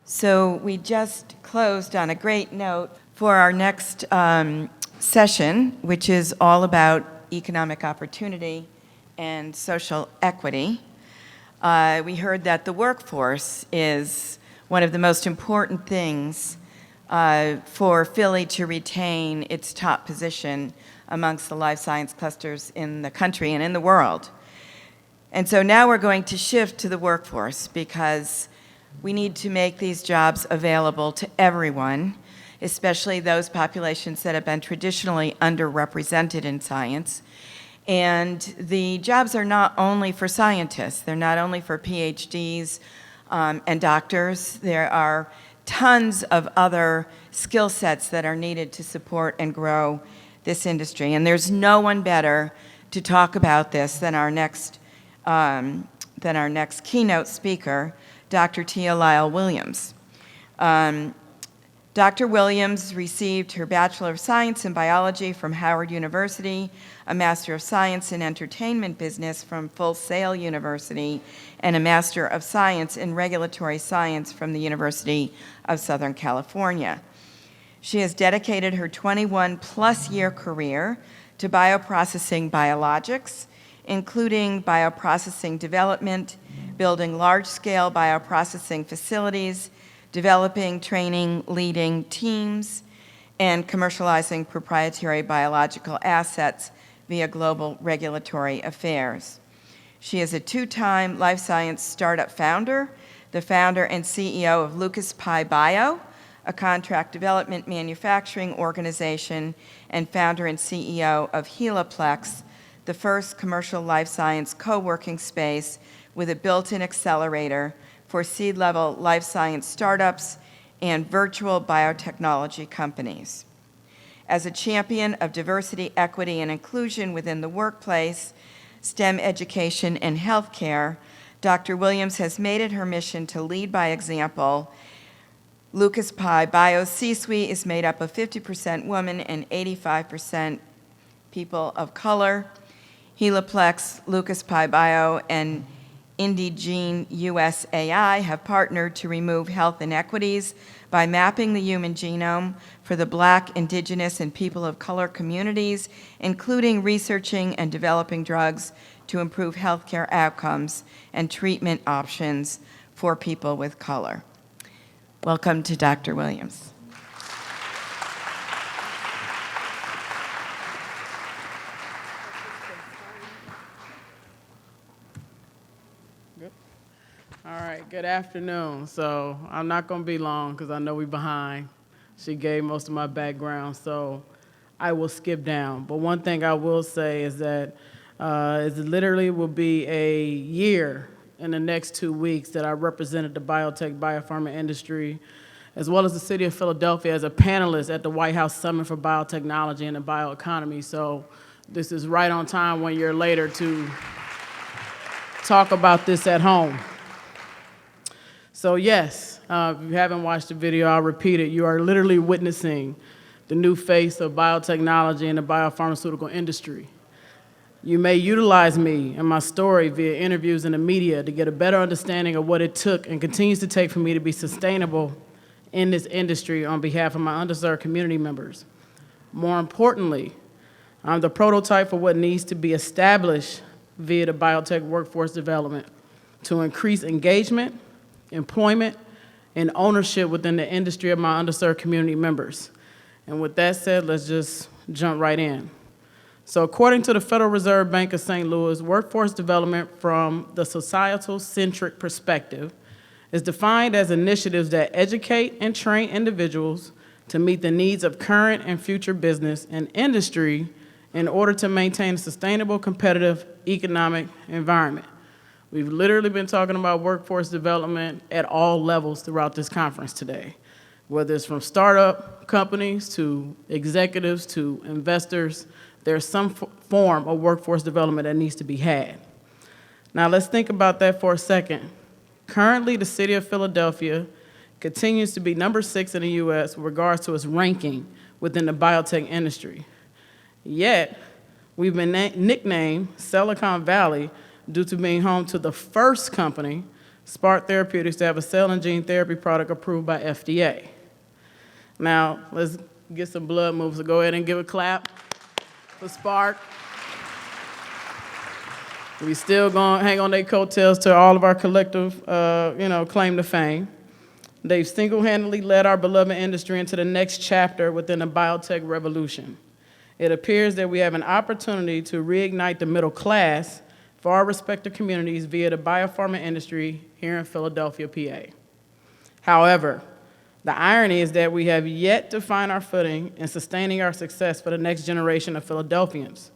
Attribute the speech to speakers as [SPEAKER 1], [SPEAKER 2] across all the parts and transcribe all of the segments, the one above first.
[SPEAKER 1] So we just closed on a great note for our next session, which is all about economic opportunity and social equity. We heard that the workforce is one of the most important things for Philly to retain its top position amongst the life science clusters in the country and in the world. And so now we're going to shift to the workforce because we need to make these jobs available to everyone, especially those populations that have been traditionally underrepresented in science. And the jobs are not only for scientists, they're not only for PhDs and doctors. There are tons of other skill sets that are needed to support and grow this industry. And there's no one better to talk about this than our next keynote speaker, Dr. Tia Lyle-Williams. Dr. Williams received her Bachelor of Science in Biology from Howard University, a Master of Science in Entertainment Business from Full Sail University, and a Master of Science in Regulatory Science from the University of Southern California. She has dedicated her 21-plus year career to bioprocessing biologics, including bioprocessing development, building large-scale bioprocessing facilities, developing, training, leading teams, and commercializing proprietary biological assets via global regulatory affairs. She is a two-time life science startup founder, the founder and CEO of Lucas Pi Bio, a contract development manufacturing organization, and founder and CEO of Heliplex, the first commercial life science co-working space with a built-in accelerator for seed-level life science startups and virtual biotechnology companies. As a champion of diversity, equity, and inclusion within the workplace, STEM education, and healthcare, Dr. Williams has made it her mission to lead by example. Lucas Pi Bio's C-suite is made up of 50% women and 85% people of color. Heliplex, Lucas Pi Bio, and Indigene USAI have partnered to remove health inequities by mapping the human genome for the Black, Indigenous, and people of color communities, including researching and developing drugs to improve healthcare outcomes and treatment options for people with color. Welcome to Dr. Williams.
[SPEAKER 2] All right, good afternoon. So I'm not going to be long because I know we're behind. She gave most of my background, so I will skip down. But one thing I will say is that it literally will be a year in the next 2 weeks that I represented the biotech, biopharma industry, as well as the city of Philadelphia as a panelist at the White House Summit for Biotechnology and the Bioeconomy. So this is right on time 1 year later to talk about this at home. So yes, if you haven't watched the video, I'll repeat it. You are literally witnessing the new face of biotechnology and the biopharmaceutical industry. You may utilize me and my story via interviews in the media to get a better understanding of what it took and continues to take for me to be sustainable in this industry on behalf of my underserved community members. More importantly, I'm the prototype for what needs to be established via the biotech workforce development to increase engagement, employment, and ownership within the industry of my underserved community members. And with that said, let's just jump right in. So according to the Federal Reserve Bank of St. Louis, workforce development from the societal-centric perspective is defined as initiatives that educate and train individuals to meet the needs of current and future business and industry in order to maintain a sustainable, competitive economic environment. We've literally been talking about workforce development at all levels throughout this conference today, whether it's from startup companies to executives to investors. There's some form of workforce development that needs to be had. Now let's think about that for a second. Currently, the city of Philadelphia continues to be number 6 in the US with regards to its ranking within the biotech industry. Yet, we've been nicknamed Silicon Valley due to being home to the first company Spark Therapeutics to have a cell and gene therapy product approved by FDA. Now, let's get some blood moves, so go ahead and give a clap for Spark. We still gonna hang on their coattails to all of our collective, claim to fame. They've single-handedly led our beloved industry into the next chapter within the biotech revolution. It appears that we have an opportunity to reignite the middle class for our respective communities via the biopharma industry here in Philadelphia, PA. However, the irony is that we have yet to find our footing in sustaining our success for the next generation of Philadelphians.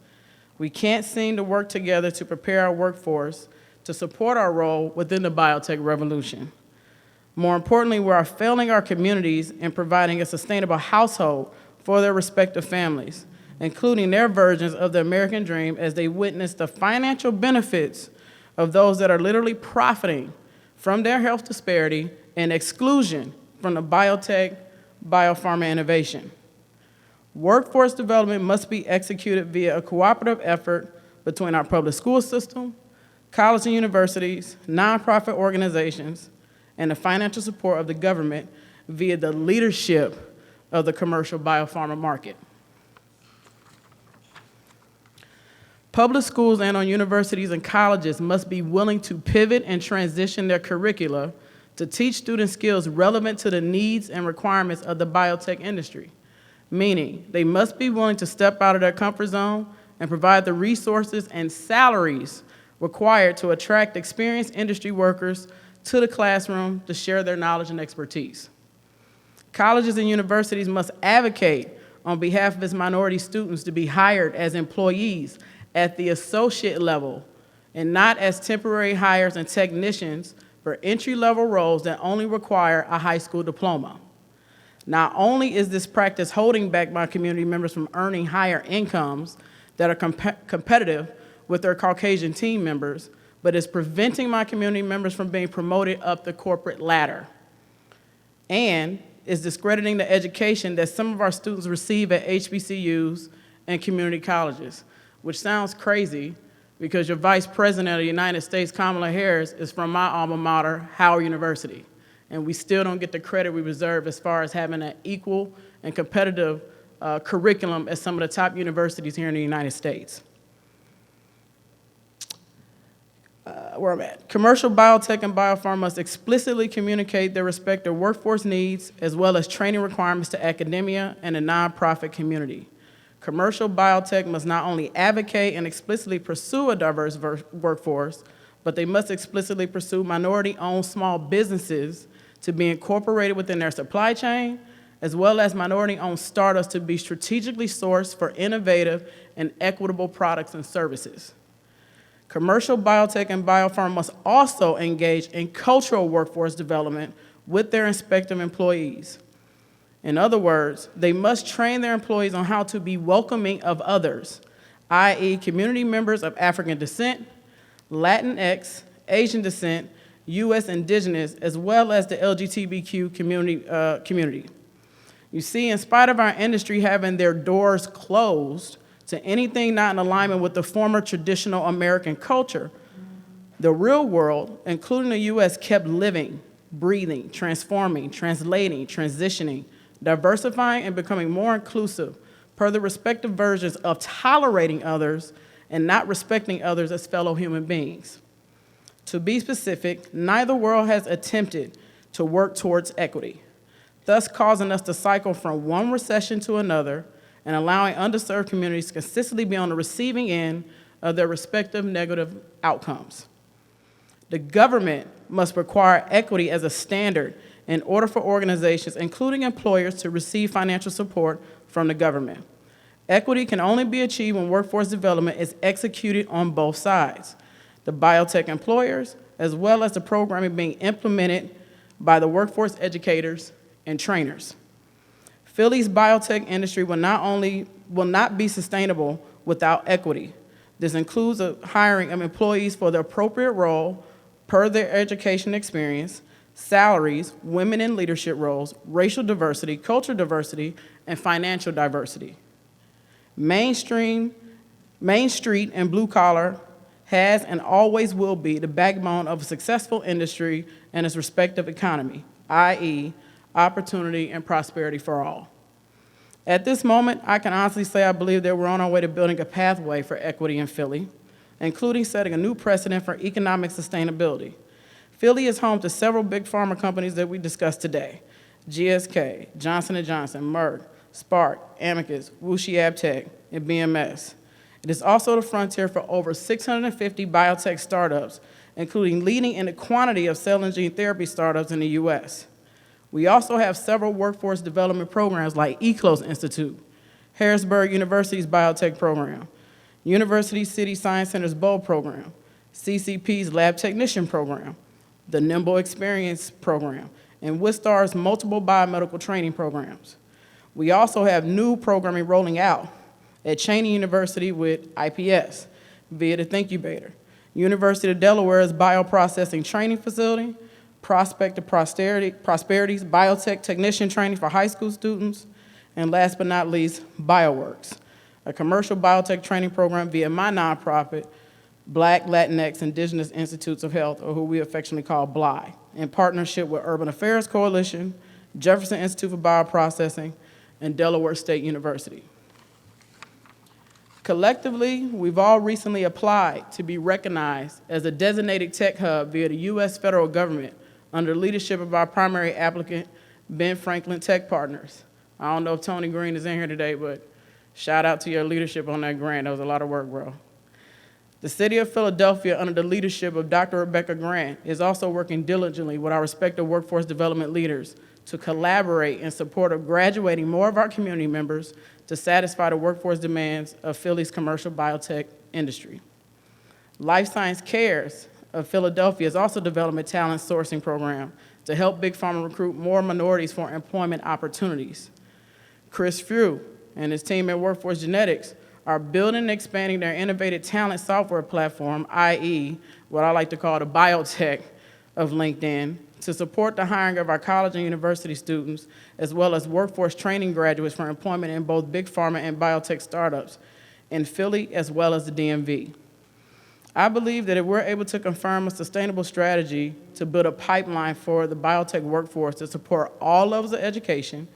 [SPEAKER 2] We can't seem to work together to prepare our workforce to support our role within the biotech revolution. More importantly, we are failing our communities in providing a sustainable household for their respective families, including their versions of the American dream as they witness the financial benefits of those that are literally profiting from their health disparity and exclusion from the biotech, biopharma innovation. Workforce development must be executed via a cooperative effort between our public school system, colleges and universities, nonprofit organizations, and the financial support of the government via the leadership of the commercial biopharma market. Public schools and on universities and colleges must be willing to pivot and transition their curricula to teach students skills relevant to the needs and requirements of the biotech industry, meaning they must be willing to step out of their comfort zone and provide the resources and salaries required to attract experienced industry workers to the classroom to share their knowledge and expertise. Colleges and universities must advocate on behalf of its minority students to be hired as employees at the associate level and not as temporary hires and technicians for entry-level roles that only require a high school diploma. Not only is this practice holding back my community members from earning higher incomes that are competitive with their Caucasian team members, but it's preventing my community members from being promoted up the corporate ladder, and is discrediting the education that some of our students receive at HBCUs and community colleges, which sounds crazy because your Vice President of the United States, Kamala Harris, is from my alma mater, Howard University. And we still don't get the credit we deserve as far as having an equal and competitive curriculum as some of the top universities here in the United States. Where I'm at. Commercial biotech and biopharma must explicitly communicate their respective workforce needs as well as training requirements to academia and the nonprofit community. Commercial biotech must not only advocate and explicitly pursue a diverse workforce, but they must explicitly pursue minority-owned small businesses to be incorporated within their supply chain, as well as minority-owned startups to be strategically sourced for innovative and equitable products and services. Commercial biotech and biopharma must also engage in cultural workforce development with their respective employees. In other words, they must train their employees on how to be welcoming of others, i.e. community members of African descent, Latinx, Asian descent, U.S. indigenous, as well as the LGBTQ community. You see, in spite of our industry having their doors closed to anything not in alignment with the former traditional American culture, the real world, including the U.S., kept living, breathing, transforming, translating, transitioning, diversifying, and becoming more inclusive per the respective versions of tolerating others and not respecting others as fellow human beings. To be specific, neither world has attempted to work towards equity, thus causing us to cycle from one recession to another and allowing underserved communities to consistently be on the receiving end of their respective negative outcomes. The government must require equity as a standard in order for organizations, including employers, to receive financial support from the government. Equity can only be achieved when workforce development is executed on both sides, the biotech employers, as well as the programming being implemented by the workforce educators and trainers. Philly's biotech industry will not be sustainable without equity. This includes the hiring of employees for the appropriate role per their education experience, salaries, women in leadership roles, racial diversity, cultural diversity, and financial diversity. Main Street and blue collar has and always will be the backbone of a successful industry and its respective economy, i.e., opportunity and prosperity for all. At this moment, I can honestly say I believe that we're on our way to building a pathway for equity in Philly, including setting a new precedent for economic sustainability. Philly is home to several big pharma companies that we discussed today: GSK, Johnson & Johnson, Merck, Spark, Amicus, WuXi AppTec, and BMS. It is also the frontier for over 650 biotech startups, including leading in the quantity of cell and gene therapy startups in the US. We also have several workforce development programs like ECLOS Institute, Harrisburg University's biotech program, University City Science Center's BOLD program, CCP's lab technician program, the Nimble Experience program, and Wistar's multiple biomedical training programs. We also have new programming rolling out at Cheyney University with IPS via the Thinkubator, University of Delaware's bioprocessing training facility, Prospect of Prosperity's biotech technician training for high school students, and last but not least, BioWorks, a commercial biotech training program via my nonprofit, Black, Latinx, Indigenous Institutes of Health, or who we affectionately call BLI, in partnership with Urban Affairs Coalition, Jefferson Institute for Bioprocessing, and Delaware State University. Collectively, we've all recently applied to be recognized as a designated tech hub via the US federal government under the leadership of our primary applicant, Ben Franklin Tech Partners. I don't know if Tony Green is in here today, but shout out to your leadership on that grant. That was a lot of work, bro. The city of Philadelphia, under the leadership of Dr. Rebecca Grant, is also working diligently with our respective workforce development leaders to collaborate in support of graduating more of our community members to satisfy the workforce demands of Philly's commercial biotech industry. Life Science Cares of Philadelphia is also developing a talent sourcing program to help Big Pharma recruit more minorities for employment opportunities. Chris Frew and his team at Workforce Genetics are building and expanding their innovative talent software platform, i.e., what I like to call the biotech of LinkedIn, to support the hiring of our college and university students, as well as workforce training graduates for employment in both big pharma and biotech startups in Philly, as well as the DMV. I believe that if we're able to confirm a sustainable strategy to build a pipeline for the biotech workforce to support all levels of education,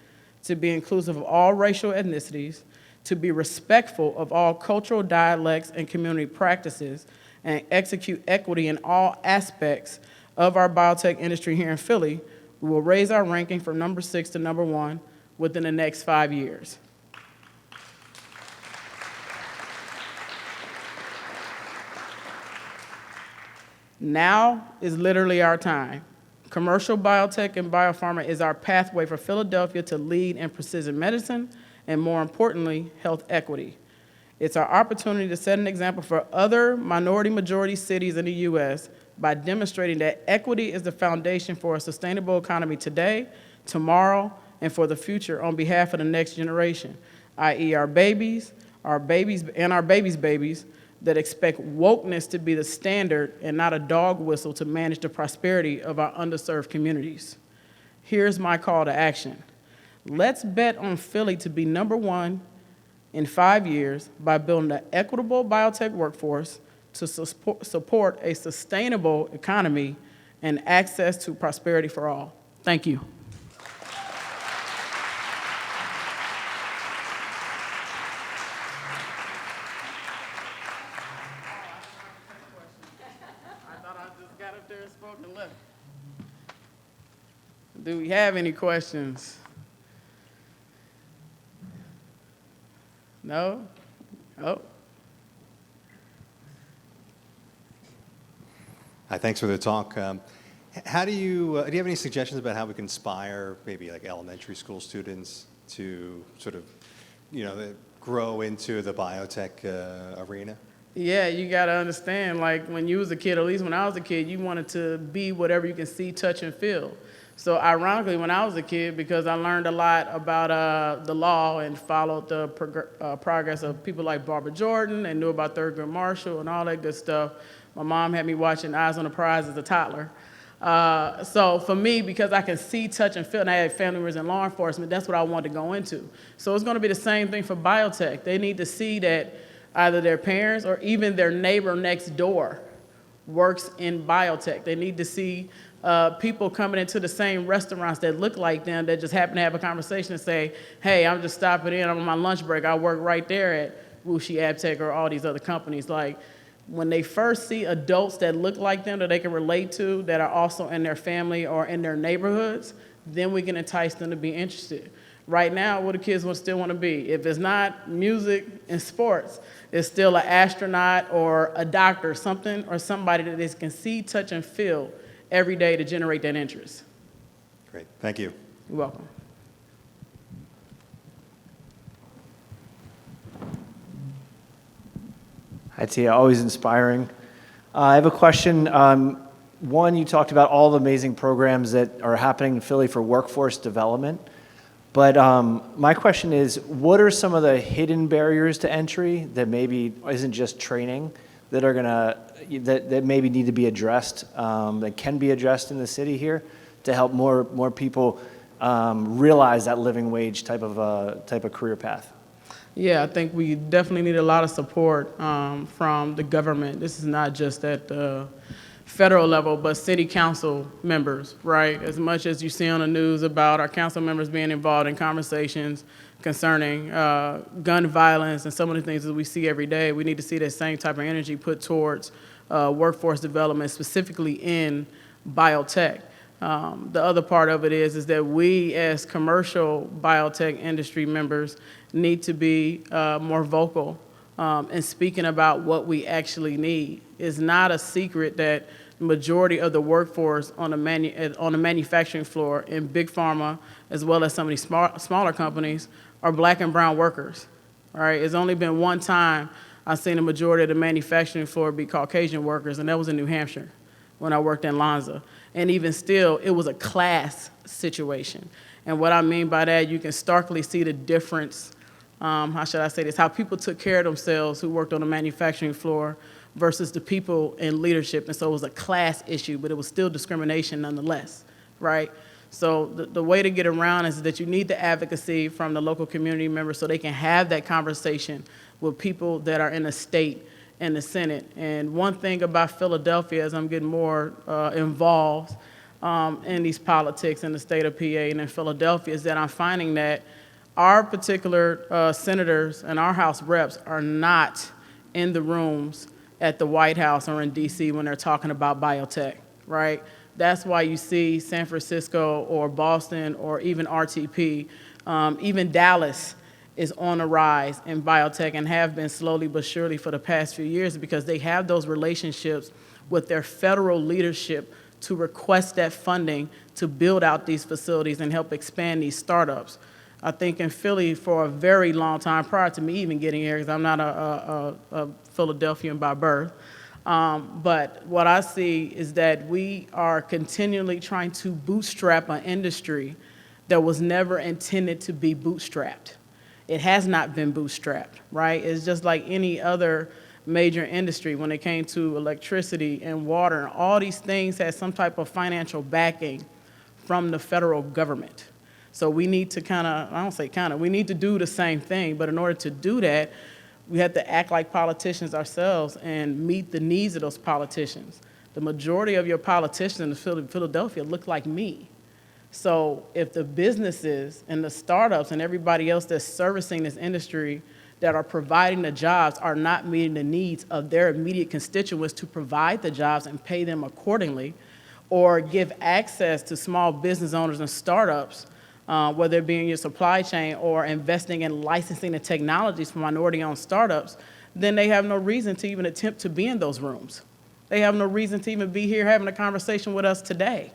[SPEAKER 2] to be inclusive of all racial ethnicities, to be respectful of all cultural dialects and community practices, and execute equity in all aspects of our biotech industry here in Philly, we will raise our ranking from number 6 to number 1 within the next 5 years. Now is literally our time. Commercial biotech and biopharma is our pathway for Philadelphia to lead in precision medicine and, more importantly, health equity. It's our opportunity to set an example for other minority-majority cities in the U.S. by demonstrating that equity is the foundation for a sustainable economy today, tomorrow, and for the future on behalf of the next generation, i.e. our babies, and our babies' babies that expect wokeness to be the standard and not a dog whistle to manage the prosperity of our underserved communities. Here's my call to action. Let's bet on Philly to be number 1 in 5 years by building an equitable biotech workforce to support a sustainable economy and access to prosperity for all. Thank you. I thought I just got up there and spoke and left. Do we have any questions? No? Oh.
[SPEAKER 3] Hi, thanks for the talk. How do you have any suggestions about how we can inspire maybe like elementary school students to sort of, grow into the biotech arena?
[SPEAKER 2] Yeah, you got to understand, like when you was a kid, at least when I was a kid, you wanted to be whatever you can see, touch, and feel. So ironically, when I was a kid, because I learned a lot about the law and followed the progress of people like Barbara Jordan and knew about Thurgood Marshall and all that good stuff, my mom had me watching Eyes on the Prize as a toddler. So for me, because I can see, touch, and feel, and I had family members in law enforcement, that's what I wanted to go into. So it's going to be the same thing for biotech. They need to see that either their parents or even their neighbor next door works in biotech. They need to see people coming into the same restaurants that look like them, that just happen to have a conversation and say, hey, I'm just stopping in, I'm on my lunch break, I work right there at Wuxi AbTech or all these other companies. Like, when they first see adults that look like them, that they can relate to, that are also in their family or in their neighborhoods, then we can entice them to be interested. Right now, what do kids still want to be? If it's not music and sports, it's still an astronaut or a doctor, something or somebody that they can see, touch, and feel every day to generate that interest.
[SPEAKER 3] Great, thank you.
[SPEAKER 2] You're welcome.
[SPEAKER 4] Hi, Tia, always inspiring. I have a question. One, you talked about all the amazing programs that are happening in Philly for workforce development. But my question is, what are some of the hidden barriers to entry that maybe isn't just training that are that maybe need to be addressed, that can be addressed in the city here to help more people realize that living wage type of career path?
[SPEAKER 2] Yeah, I think we definitely need a lot of support from the government. This is not just at the federal level, but city council members, right? As much as you see on the news about our council members being involved in conversations concerning gun violence and some of the things that we see every day, we need to see that same type of energy put towards workforce development, specifically in biotech. The other part of it is that we as commercial biotech industry members need to be more vocal in speaking about what we actually need. It's not a secret that the majority of the workforce on the manufacturing floor in big pharma, as well as some of these smaller companies, are black and brown workers. All right, it's only been one time I've seen the majority of the manufacturing floor be Caucasian workers, and that was in New Hampshire when I worked in Lonza. And even still, it was a class situation. And what I mean by that, you can starkly see the difference, how should I say this, how people took care of themselves who worked on the manufacturing floor versus the people in leadership. And so it was a class issue, but it was still discrimination nonetheless, right? So the way to get around is that you need the advocacy from the local community members so they can have that conversation with people that are in the state and the Senate. And one thing about Philadelphia, as I'm getting more involved in these politics in the state of PA and in Philadelphia, is that I'm finding that our particular senators and our House reps are not in the rooms at the White House or in DC when they're talking about biotech, right? That's why you see San Francisco or Boston or even RTP, even Dallas is on a rise in biotech and have been slowly but surely for the past few years because they have those relationships with their federal leadership to request that funding to build out these facilities and help expand these startups. I think in Philly for a very long time, prior to me even getting here, because I'm not a Philadelphian by birth, but what I see is that we are continually trying to bootstrap an industry that was never intended to be bootstrapped. It has not been bootstrapped, right? It's just like any other major industry when it came to electricity and water. And all these things had some type of financial backing from the federal government. So we need to we need to do the same thing. But in order to do that, we have to act like politicians ourselves and meet the needs of those politicians. The majority of your politicians in Philadelphia look like me. So if the businesses and the startups and everybody else that's servicing this industry that are providing the jobs are not meeting the needs of their immediate constituents to provide the jobs and pay them accordingly, or give access to small business owners and startups, whether it be in your supply chain or investing in licensing the technologies for minority-owned startups, then they have no reason to even attempt to be in those rooms. They have no reason to even be here having a conversation with us today.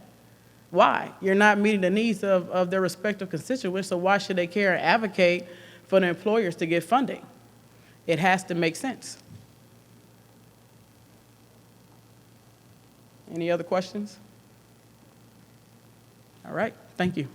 [SPEAKER 2] Why? You're not meeting the needs of their respective constituents, so why should they care and advocate for the employers to get funding? It has to make sense. Any other questions? All right, thank you.